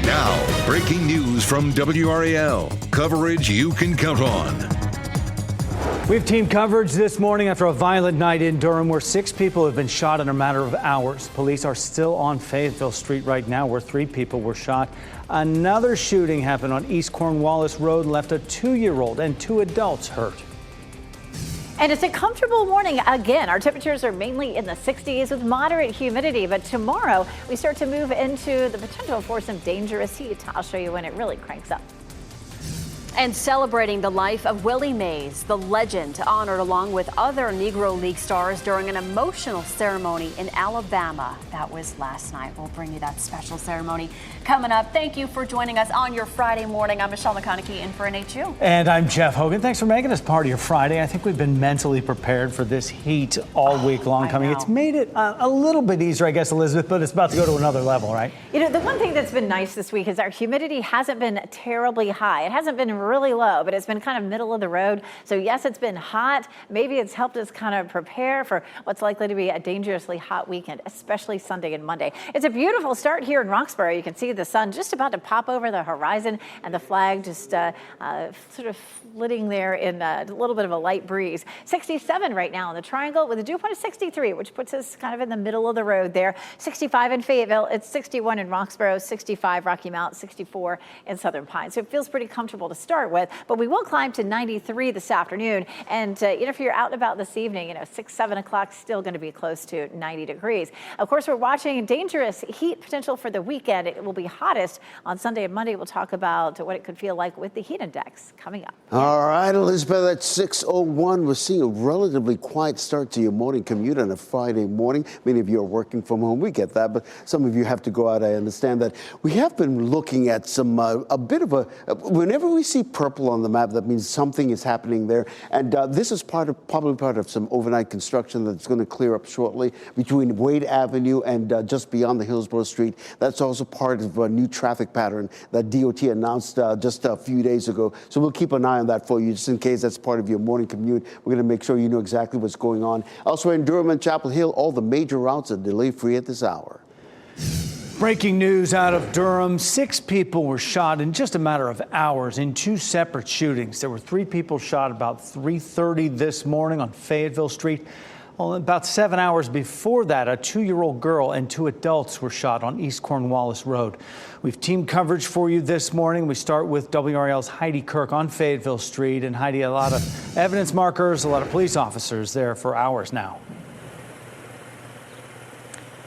Now, breaking news from WRAL. Coverage you can count on. We have team coverage this morning after a violent night in Durham where 6 people have been shot in a matter of hours. Police are still on Fayetteville Street right now where 3 people were shot. Another shooting happened on East Cornwallis Road and left a 2-year-old and 2 adults hurt. And it's a comfortable morning again. Our temperatures are mainly in the 60s with moderate humidity, but tomorrow we start to move into the potential for some dangerous heat. I'll show you when it really cranks up. And celebrating the life of Willie Mays, the legend, honored along with other Negro League stars during an emotional ceremony in Alabama. That was last night. We'll bring you that special ceremony coming up. Thank you for joining us on your Friday morning. I'm Michelle McConaughey in for NHU. And I'm Jeff Hogan. Thanks for making us part of your Friday. I think we've been mentally prepared for this heat all week long coming. It's made it a little bit easier, I guess, Elizabeth, but it's about to go to another level, right? You know, the one thing that's been nice this week is our humidity hasn't been terribly high. It hasn't been really low, but it's been kind of middle of the road. So yes, it's been hot. Maybe it's helped us kind of prepare for what's likely to be a dangerously hot weekend, especially Sunday and Monday. It's a beautiful start here in Roxborough. You can see the sun just about to pop over the horizon and the flag just sort of flitting there in a little bit of a light breeze. 67 right now in the Triangle with a dew point of 63, which puts us kind of in the middle of the road there. 65 in Fayetteville. It's 61 in Roxborough, 65 Rocky Mount, 64 in Southern Pines. So it feels pretty comfortable to start with. But we will climb to 93 this afternoon. And if you're out and about this evening, 6, 7 o'clock, still going to be close to 90 degrees. Of course, we're watching dangerous heat potential for the weekend. It will be hottest on Sunday and Monday. We'll talk about what it could feel like with the heat index coming up. All right, Elizabeth, at 6:01, we're seeing a relatively quiet start to your morning commute on a Friday morning. Many of you are working from home. We get that, but some of you have to go out. I understand that. We have been looking at some, a bit of a, whenever we see purple on the map, that means something is happening there. And this is probably part of some overnight construction that's going to clear up shortly between Wade Avenue and just beyond the Hillsborough Street. That's also part of a new traffic pattern that DOT announced just a few days ago. So we'll keep an eye on that for you, just in case that's part of your morning commute. We're going to make sure you know exactly what's going on. Elsewhere in Durham and Chapel Hill, all the major routes are delay-free at this hour. Breaking news out of Durham. 6 people were shot in just a matter of hours in 2 separate shootings. There were 3 people shot about 3:30 this morning on Fayetteville Street. Well, about 7 hours before that, a 2-year-old girl and 2 adults were shot on East Cornwallis Road. We've team coverage for you this morning. We start with WRAL's Heidi Kirk on Fayetteville Street. And Heidi, a lot of evidence markers, a lot of police officers there for hours now.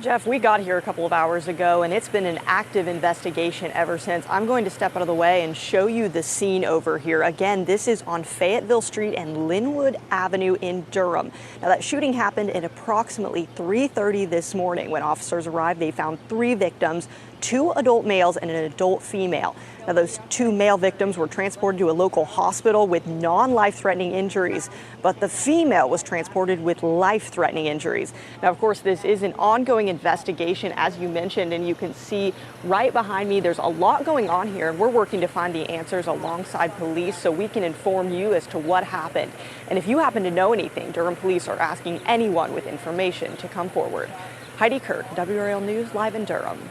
Jeff, we got here a couple of hours ago, and it's been an active investigation ever since. I'm going to step out of the way and show you the scene over here. Again, this is on Fayetteville Street and Linwood Avenue in Durham. Now, that shooting happened at approximately 3:30 this morning. When officers arrived, they found 3 victims, 2 adult males and an adult female. Now, those 2 male victims were transported to a local hospital with non-life-threatening injuries, but the female was transported with life-threatening injuries. Now, of course, this is an ongoing investigation, as you mentioned, and you can see right behind me, there's a lot going on here, and we're working to find the answers alongside police so we can inform you as to what happened. And if you happen to know anything, Durham police are asking anyone with information to come forward. Heidi Kirk, WRAL News, live in Durham.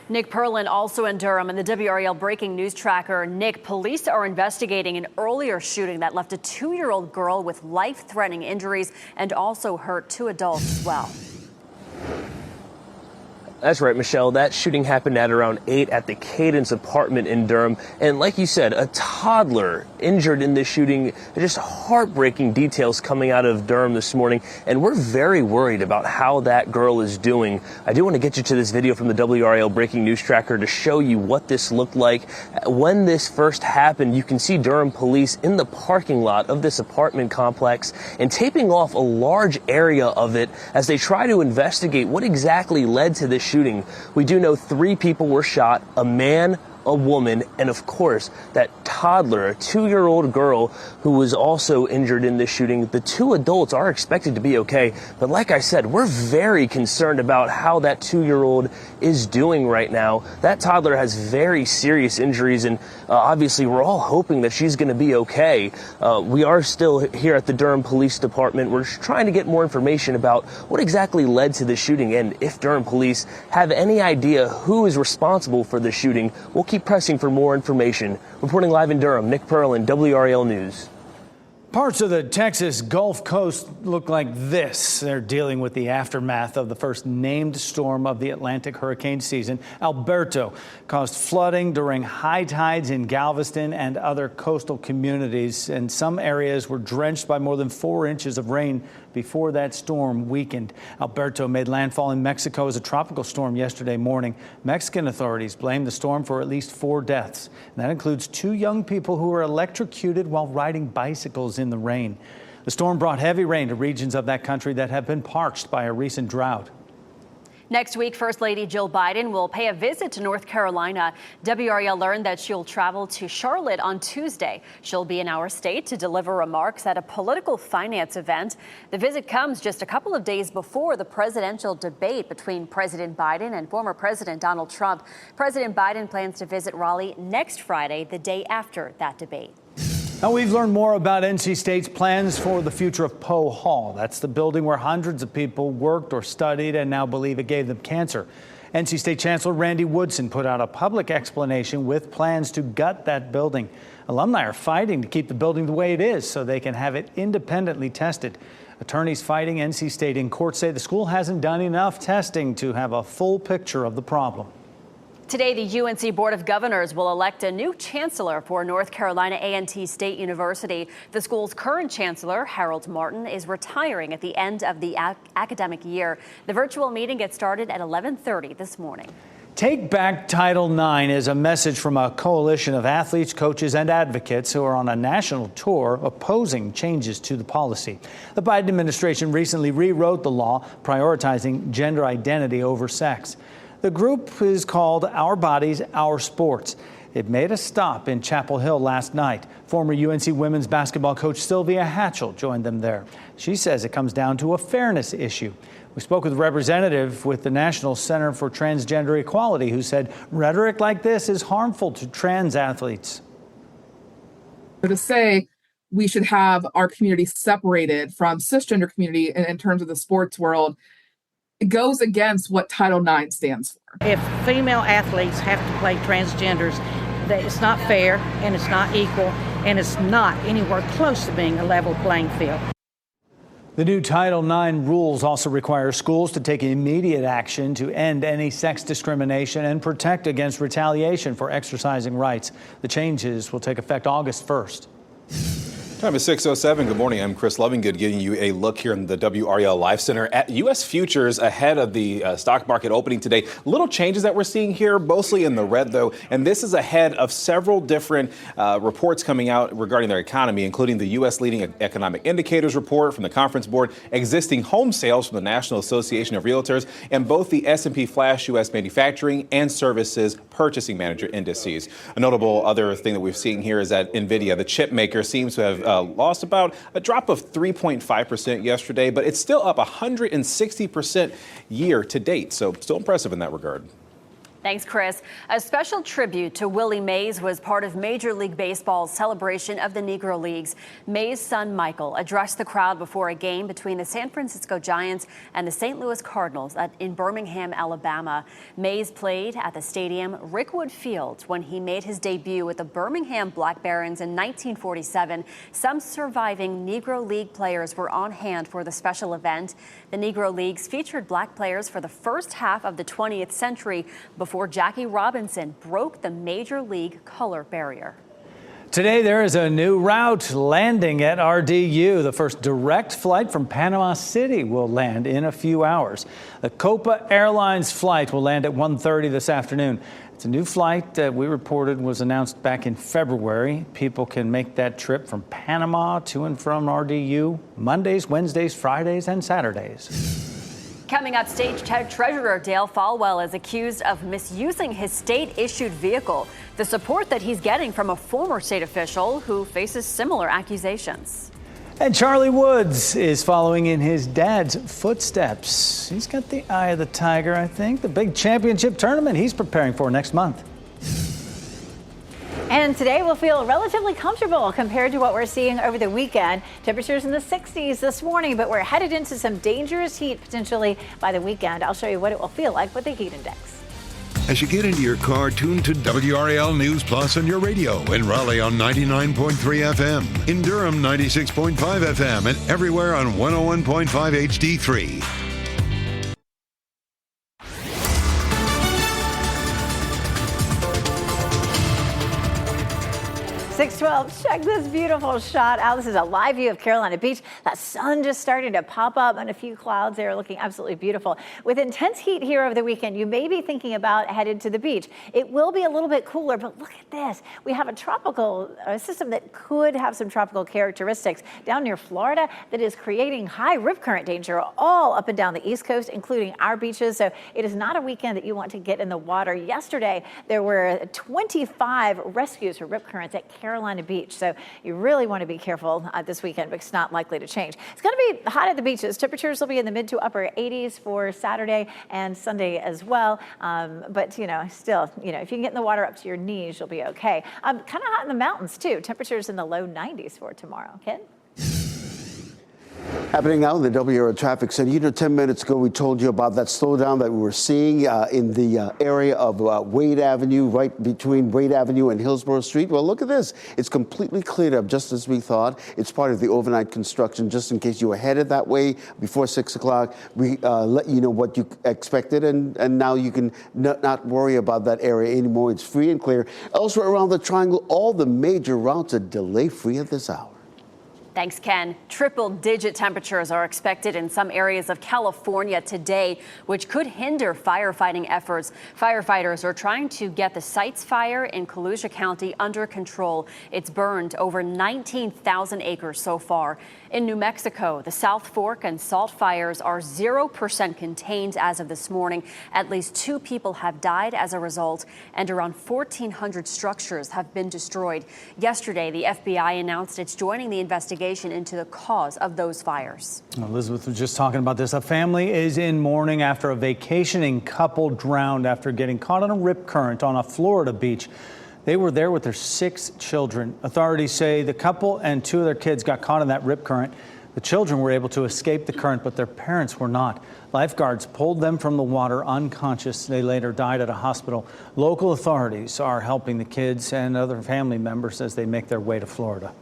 Nick Perlin also in Durham and the WRAL breaking news tracker. Nick, police are investigating an earlier shooting that left a 2-year-old girl with life-threatening injuries and also hurt 2 adults as well. That's right, Michelle. That shooting happened at around 8 at the Cadence apartment in Durham. And like you said, a toddler injured in this shooting. Just heartbreaking details coming out of Durham this morning. And we're very worried about how that girl is doing. I do want to get you to this video from the WRAL breaking news tracker to show you what this looked like. When this first happened, you can see Durham police in the parking lot of this apartment complex and taping off a large area of it as they try to investigate what exactly led to this shooting. We do know 3 people were shot, a man, a woman, and of course, that toddler, a 2-year-old girl who was also injured in this shooting. The 2 adults are expected to be okay, but like I said, we're very concerned about how that 2-year-old is doing right now. That toddler has very serious injuries, and obviously we're all hoping that she's going to be okay. We are still here at the Durham Police Department. We're trying to get more information about what exactly led to the shooting and if Durham police have any idea who is responsible for the shooting. We'll keep pressing for more information. Reporting live in Durham, Nick Perlin, WRAL News. Parts of the Texas Gulf Coast look like this. They're dealing with the aftermath of the first named storm of the Atlantic hurricane season. Alberto caused flooding during high tides in Galveston and other coastal communities, and some areas were drenched by more than 4 inches of rain before that storm weakened. Alberto made landfall in Mexico as a tropical storm yesterday morning. Mexican authorities blame the storm for at least 4 deaths. And that includes 2 young people who were electrocuted while riding bicycles in the rain. The storm brought heavy rain to regions of that country that have been parched by a recent drought. Next week, First Lady Jill Biden will pay a visit to North Carolina. WRAL learned that she'll travel to Charlotte on Tuesday. She'll be in our state to deliver remarks at a political finance event. The visit comes just a couple of days before the presidential debate between President Biden and former President Donald Trump. President Biden plans to visit Raleigh next Friday, the day after that debate. Now, we've learned more about NC State's plans for the future of Poe Hall. That's the building where hundreds of people worked or studied and now believe it gave them cancer. NC State Chancellor Randy Woodson put out a public explanation with plans to gut that building. Alumni are fighting to keep the building the way it is so they can have it independently tested. Attorneys fighting NC State in court say the school hasn't done enough testing to have a full picture of the problem. Today, the UNC Board of Governors will elect a new chancellor for North Carolina A&T State University. The school's current chancellor, Harold Martin, is retiring at the end of the academic year. The virtual meeting gets started at 11:30 this morning. Take Back Title IX is a message from a coalition of athletes, coaches, and advocates who are on a national tour opposing changes to the policy. The Biden administration recently rewrote the law, prioritizing gender identity over sex. The group is called Our Bodies, Our Sports. It made a stop in Chapel Hill last night. Former UNC women's basketball coach Sylvia Hatchell joined them there. She says it comes down to a fairness issue. We spoke with a representative with the National Center for Transgender Equality who said rhetoric like this is harmful to trans athletes. To say we should have our community separated from cisgender community in terms of the sports world, it goes against what Title IX stands for. If female athletes have to play transgenders, that it's not fair and it's not equal and it's not anywhere close to being a level playing field. The new Title IX rules also require schools to take immediate action to end any sex discrimination and protect against retaliation for exercising rights. The changes will take effect August 1st. Time is 6:07. Good morning. I'm Chris Lovingood giving you a look here in the WRAL Live Center at U.S. futures ahead of the stock market opening today. Little changes that we're seeing here, mostly in the red, though. And this is ahead of several different reports coming out regarding their economy, including the U.S. Leading Economic Indicators report from the Conference Board, existing home sales from the National Association of Realtors, and both the S&P Flash U.S. Manufacturing and Services Purchasing Manager indices. A notable other thing that we've seen here is that NVIDIA, the chip maker, seems to have lost about a drop of 3.5% yesterday, but it's still up 160% year to date. So still impressive in that regard. Thanks, Chris. A special tribute to Willie Mays was part of Major League Baseball's celebration of the Negro Leagues. Mays' son, Michael, addressed the crowd before a game between the San Francisco Giants and the St. Louis Cardinals in Birmingham, Alabama. Mays played at the stadium Rickwood Field when he made his debut with the Birmingham Black Barons in 1947. Some surviving Negro League players were on hand for the special event. The Negro Leagues featured black players for the first half of the 20th century before Jackie Robinson broke the Major League color barrier. Today, there is a new route landing at RDU. The first direct flight from Panama City will land in a few hours. The Copa Airlines flight will land at 1:30 this afternoon. It's a new flight that we reported was announced back in February. People can make that trip from Panama to and from RDU Mondays, Wednesdays, Fridays, and Saturdays. Coming up, State Treasurer Dale Folwell is accused of misusing his state-issued vehicle, the support that he's getting from a former state official who faces similar accusations. And Charlie Woods is following in his dad's footsteps. He's got the eye of the tiger, I think. The big championship tournament he's preparing for next month. And today we'll feel relatively comfortable compared to what we're seeing over the weekend. Temperatures in the 60s this morning, but we're headed into some dangerous heat potentially by the weekend. I'll show you what it will feel like with the heat index. As you get into your car, tune to WRAL News Plus on your radio. In Raleigh on 99.3 FM. In Durham, 96.5 FM. And everywhere on 101.5 HD3. 612, check this beautiful shot out. This is a live view of Carolina Beach. That sun just starting to pop up and a few clouds there looking absolutely beautiful. With intense heat here over the weekend, you may be thinking about headed to the beach. It will be a little bit cooler, but look at this. We have a tropical system that could have some tropical characteristics down near Florida that is creating high rip current danger all up and down the East Coast, including our beaches. So it is not a weekend that you want to get in the water. Yesterday, there were 25 rescues for rip currents at Carolina Beach. So you really want to be careful this weekend because it's not likely to change. It's going to be hot at the beaches. Temperatures will be in the mid to upper 80s for Saturday and Sunday as well. But, still, if you can get in the water up to your knees, you'll be okay. Kind of hot in the mountains, too. Temperatures in the low 90s for tomorrow. Ken? Happening now in the WRAL traffic center. 10 minutes ago, we told you about that slowdown that we were seeing in the area of Wade Avenue, right between Wade Avenue and Hillsborough Street. Well, look at this. It's completely cleared up, just as we thought. It's part of the overnight construction, just in case you were headed that way before 6 o'clock. We let you know what you expected, and now you can not worry about that area anymore. It's free and clear. Elsewhere around the triangle, all the major routes are delay-free at this hour. Thanks, Ken. Triple-digit temperatures are expected in some areas of California today, which could hinder firefighting efforts. Firefighters are trying to get the Sites fire in Volusia County under control. It's burned over 19,000 acres so far. In New Mexico, the South Fork and Salt fires are 0% contained as of this morning. At least 2 people have died as a result, and around 1,400 structures have been destroyed. Yesterday, the FBI announced it's joining the investigation into the cause of those fires. Elizabeth was just talking about this. A family is in mourning after a vacationing couple drowned after getting caught on a rip current on a Florida beach. They were there with their 6 children. Authorities say the couple and 2 of their kids got caught in that rip current. The children were able to escape the current, but their parents were not. Lifeguards pulled them from the water unconscious. They later died at a hospital. Local authorities are helping the kids and other family members as they make their way to Florida.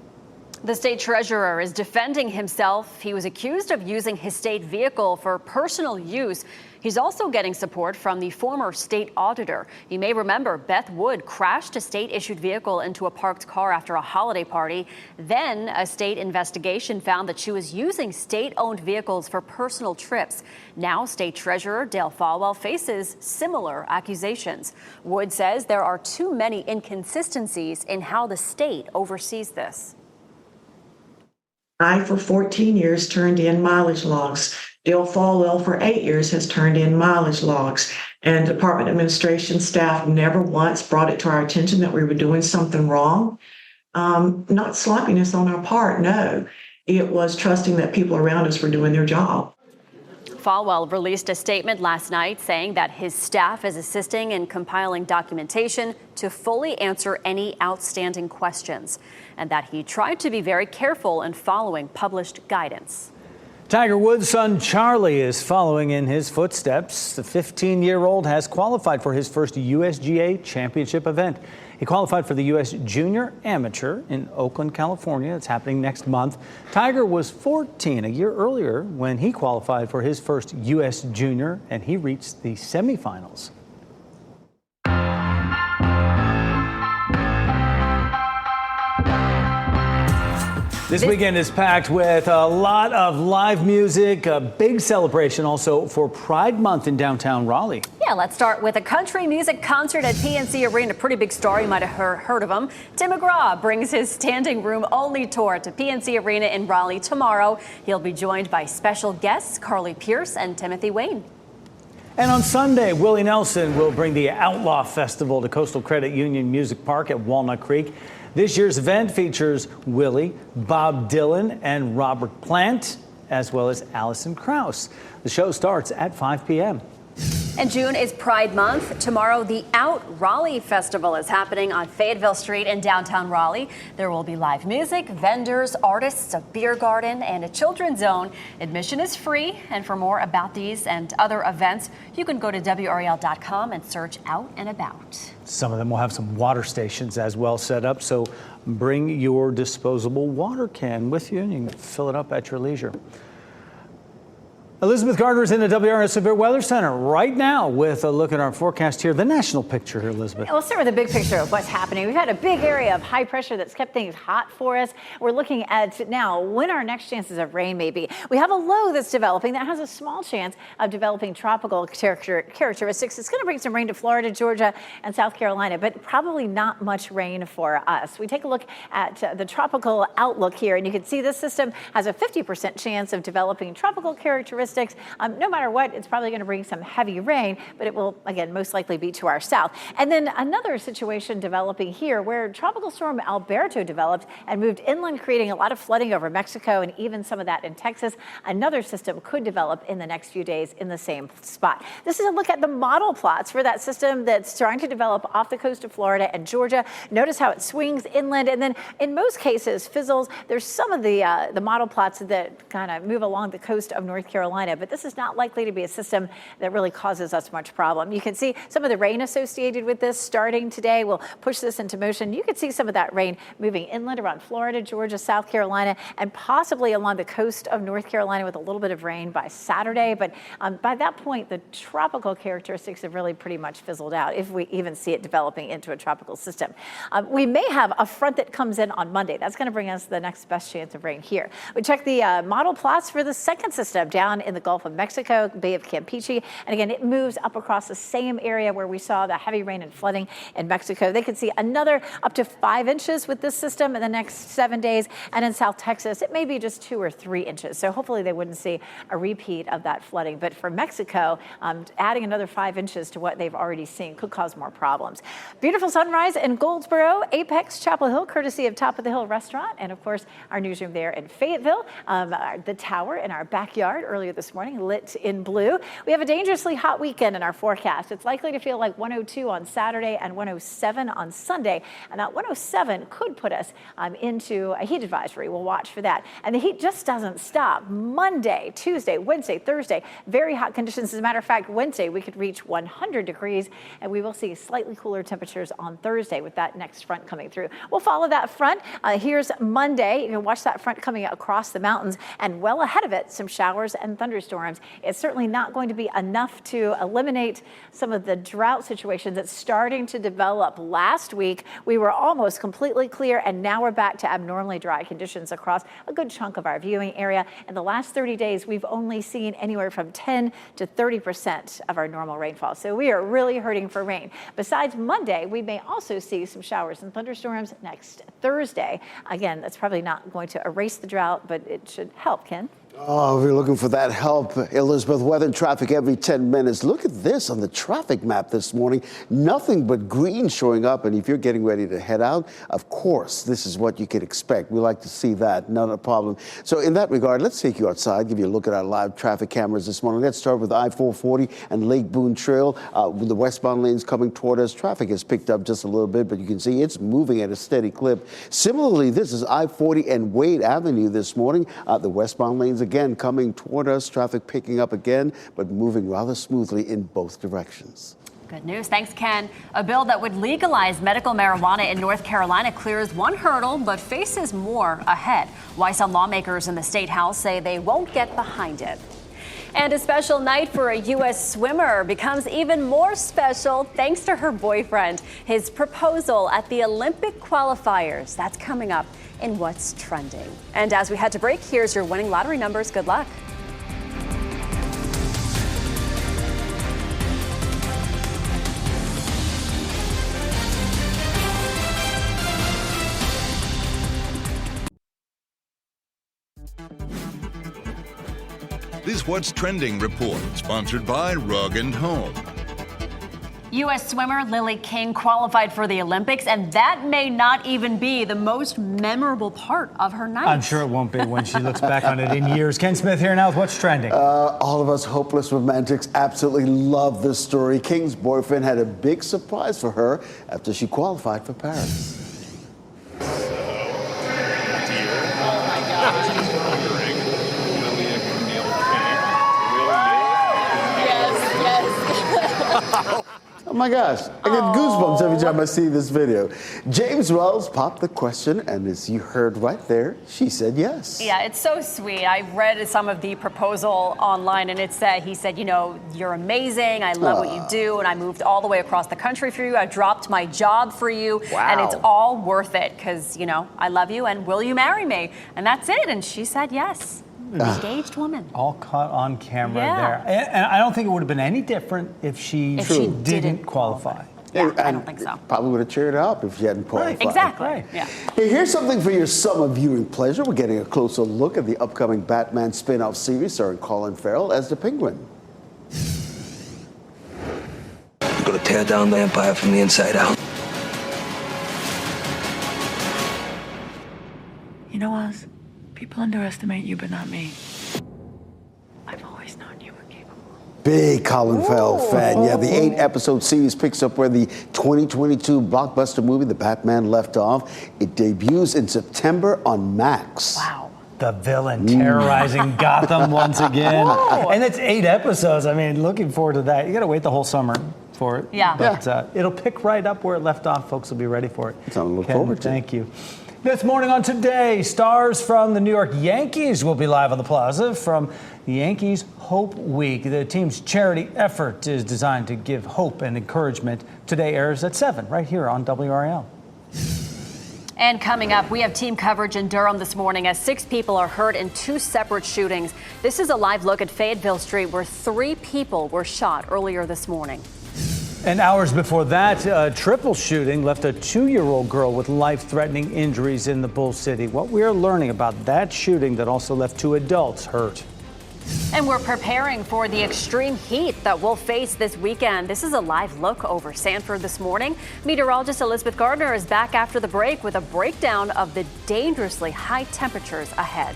The state treasurer is defending himself. He was accused of using his state vehicle for personal use. He's also getting support from the former state auditor. You may remember Beth Wood crashed a state-issued vehicle into a parked car after a holiday party. Then a state investigation found that she was using state-owned vehicles for personal trips. Now state treasurer Dale Folwell faces similar accusations. Wood says there are too many inconsistencies in how the state oversees this. I, for 14 years, turned in mileage logs. Dale Folwell, for 8 years, has turned in mileage logs. And department administration staff never once brought it to our attention that we were doing something wrong. Not sloppiness on our part, no. It was trusting that people around us were doing their job. Folwell released a statement last night saying that his staff is assisting in compiling documentation to fully answer any outstanding questions, and that he tried to be very careful in following published guidance. Tiger Woods' son Charlie is following in his footsteps. The 15-year-old has qualified for his first USGA championship event. He qualified for the U.S. Junior Amateur in Oakland, California. It's happening next month. Tiger was 14 a year earlier when he qualified for his first U.S. Junior, and he reached the semifinals. This weekend is packed with a lot of live music, a big celebration also for Pride Month in downtown Raleigh. Yeah, And let's start with a country music concert at PNC Arena. Pretty big star. You might have heard of him. Tim McGraw brings his standing room only tour to PNC Arena in Raleigh tomorrow. He'll be joined by special guests Carly Pearce and Timothy Wayne. And on Sunday, Willie Nelson will bring the Outlaw Festival to Coastal Credit Union Music Park at Walnut Creek. This year's event features Willie, Bob Dylan, and Robert Plant, as well as Alison Krauss. The show starts at 5 p.m. And June is Pride Month. Tomorrow, the Out Raleigh Festival is happening on Fayetteville Street in downtown Raleigh. There will be live music, vendors, artists, a beer garden, and a children's zone. Admission is free. And for more about these and other events, you can go to WRAL.com and search Out and About. Some of them will have some water stations as well set up, so bring your disposable water can with you and you can fill it up at your leisure. Elizabeth Gardner is in the WRAL Severe Weather Center right now with a look at our forecast here. The national picture here, Elizabeth. We'll start with the big picture of what's happening. We've had a big area of high pressure that's kept things hot for us. We're looking at now when our next chances of rain may be. We have a low that's developing that has a small chance of developing tropical characteristics. It's going to bring some rain to Florida, Georgia, and South Carolina, but probably not much rain for us. We take a look at the tropical outlook here, and you can see this system has a 50% chance of developing tropical characteristics. No matter what, it's probably going to bring some heavy rain, but it will, again, most likely be to our south. And then another situation developing here where Tropical Storm Alberto developed and moved inland, creating a lot of flooding over Mexico and even some of that in Texas. Another system could develop in the next few days in the same spot. This is a look at the model plots for that system that's trying to develop off the coast of Florida and Georgia. Notice how it swings inland and then in most cases fizzles. There's some of the model plots that kind of move along the coast of North Carolina, but this is not likely to be a system that really causes us much problem. You can see some of the rain associated with this starting today. We'll push this into motion. You can see some of that rain moving inland around Florida, Georgia, South Carolina, and possibly along the coast of North Carolina with a little bit of rain by Saturday. But by that point, the tropical characteristics have really pretty much fizzled out if we even see it developing into a tropical system. We may have a front that comes in on Monday. That's going to bring us the next best chance of rain here. We check the model plots for the second system down in the Gulf of Mexico, Bay of Campeche. And again, it moves up across the same area where we saw the heavy rain and flooding in Mexico. They could see another up to 5 inches with this system in the next 7 days. And in South Texas, it may be just 2 or 3 inches. So hopefully they wouldn't see a repeat of that flooding. But for Mexico, adding another 5 inches to what they've already seen could cause more problems. Beautiful sunrise in Goldsboro, Apex, Chapel Hill, courtesy of Top of the Hill Restaurant. And of course, our newsroom there in Fayetteville, the tower in our backyard earlier this morning, lit in blue. We have a dangerously hot weekend in our forecast. It's likely to feel like 102 on Saturday and 107 on Sunday. And that 107 could put us into a heat advisory. We'll watch for that. And the heat just doesn't stop. Monday, Tuesday, Wednesday, Thursday, very hot conditions. As a matter of fact, Wednesday we could reach 100 degrees and we will see slightly cooler temperatures on Thursday with that next front coming through. We'll follow that front. Here's Monday. You can watch that front coming across the mountains and well ahead of it, some showers and thunderstorms. It's certainly not going to be enough to eliminate some of the drought situations that's starting to develop. Last week, we were almost completely clear, and now we're back to abnormally dry conditions across a good chunk of our viewing area. In the last 30 days, we've only seen anywhere from 10 to 30% of our normal rainfall. So we are really hurting for rain. Besides Monday, we may also see some showers and thunderstorms next Thursday. Again, that's probably not going to erase the drought, but it should help, Ken. Oh, we're looking for that help, Elizabeth. Weather and traffic every 10 minutes. Look at this on the traffic map this morning. Nothing but green showing up. And if you're getting ready to head out, of course, this is what you can expect. We like to see that. Not a problem. So in that regard, let's take you outside, give you a look at our live traffic cameras this morning. Let's start with I-440 and Lake Boone Trail. With the westbound lanes coming toward us, traffic has picked up just a little bit, but you can see it's moving at a steady clip. Similarly, this is I-40 and Wade Avenue this morning. The westbound lanes again coming toward us, traffic picking up again, but moving rather smoothly in both directions. Good news. Thanks, Ken. A bill that would legalize medical marijuana in North Carolina clears one hurdle, but faces more ahead. Why some lawmakers in the state house say they won't get behind it. And a special night for a U.S. swimmer becomes even more special thanks to her boyfriend. His proposal at the Olympic qualifiers. That's coming up in What's Trending. And as we head to break, here's your winning lottery numbers. Good luck. today's What's Trending report, sponsored by Rug & Home. U.S. swimmer Lily King qualified for the Olympics, and that may not even be the most memorable part of her night. I'm sure it won't be when she looks back on it in years. Ken Smith here now with What's Trending. All of us hopeless romantics absolutely love this story. King's boyfriend had a big surprise for her after she qualified for Paris. Oh my gosh, I get goosebumps every time I see this video. James Wells popped the question, and as you heard right there, she said yes. Yeah, it's so sweet. I read some of the proposal online, and it said, he said, you know, you're amazing. I love what you do, and I moved all the way across the country for you. I dropped my job for you, and it's all worth it because, you know, I love you, and will you marry me? And that's it. And she said yes. Engaged woman. All caught on camera there. And I don't think it would have been any different if she didn't qualify. Yeah, I don't think so. Probably would have cheered up if she hadn't qualified. Right, exactly. Right. Yeah. Hey, here's something for your summer viewing pleasure. We're getting a closer look at the upcoming Batman spin-off series starring Colin Farrell as the Penguin. We're gonna tear down the Empire from the inside out. You know, Oz, people underestimate you, but not me. I've always known you were capable. Big Colin Farrell fan. Yeah, the 8-episode series picks up where the 2022 blockbuster movie, The Batman, left off. It debuts in September on Max. Wow. The villain terrorizing Gotham once again. And it's 8 episodes. I mean, looking forward to that. You got to wait the whole summer for it. Yeah. But it'll pick right up where it left off. Folks will be ready for it. Something to look Ken, forward to. Thank you. This morning on Today, stars from the New York Yankees will be live on the Plaza from the Yankees Hope Week. The team's charity effort is designed to give hope and encouragement. Today airs at 7 right here on WRAL. And coming up, we have team coverage in Durham this morning as 6 people are hurt in 2 separate shootings. This is a live look at Fayetteville Street where 3 people were shot earlier this morning. And hours before that, a triple shooting left a 2-year-old girl with life-threatening injuries in the Bull City. What we are learning about that shooting that also left 2 adults hurt. And we're preparing for the extreme heat that we'll face this weekend. This is a live look over Sanford this morning. Meteorologist Elizabeth Gardner is back after the break with a breakdown of the dangerously high temperatures ahead.